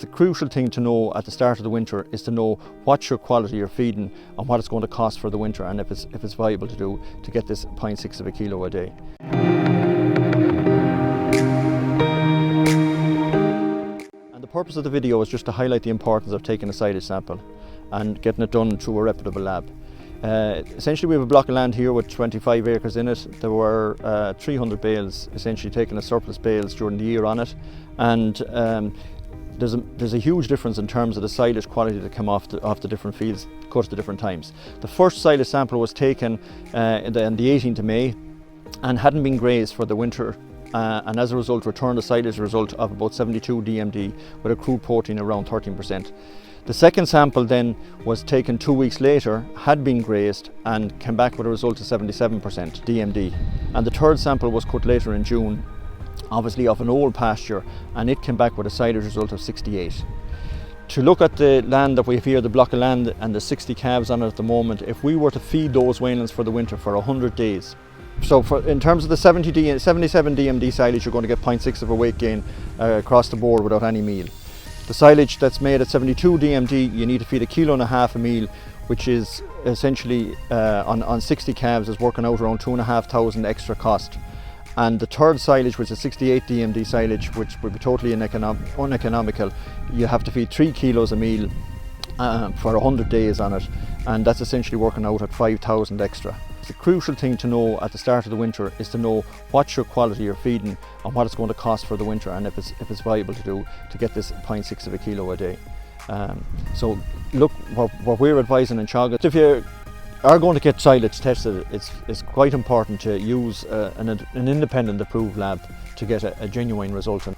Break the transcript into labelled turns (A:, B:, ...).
A: The crucial thing to know at the start of the winter is to know what's your quality you're feeding and what it's going to cost for the winter, and if it's viable to get this 0.6 of a kilo a day. And the purpose of the video is just to highlight the importance of taking a silage sample and getting it done through a reputable lab. Essentially, we have a block of land here with 25 acres in it. There were 300 bales, essentially taking a surplus bales during the year on it, and there's a huge difference in terms of the silage quality that come off the different fields cut at different times. The first silage sample was taken on the 18th of May and hadn't been grazed for the winter, and as a result returned a silage result of about 72 DMD with a crude protein around 13%. The second sample then was taken 2 weeks later, had been grazed and came back with a result of 77% DMD. And the third sample was cut later in June, obviously off an old pasture, and it came back with a silage result of 68. To look at the land that we have here, the block of land and the 60 calves on it at the moment, if we were to feed those weanlings for the winter for 100 days, so in terms of the 77 DMD silage, you're going to get 0.6 of a weight gain across the board without any meal. The silage that's made at 72 DMD, you need to feed 1.5 kilos of meal, which is essentially on 60 calves is working out around 2,500 extra cost. And the third silage, which is 68 DMD silage, which would be totally uneconomical, you have to feed 3 kilos of meal for 100 days on it, and that's essentially working out at 5,000 extra. The crucial thing to know at the start of the winter is to know what's your quality you're feeding and what it's going to cost for the winter, and if it's viable to get this 0.6 of a kilo a day. So look, what we're advising in Teagasc, if you are going to get silage tested, it's quite important to use an independent approved lab to get a genuine result.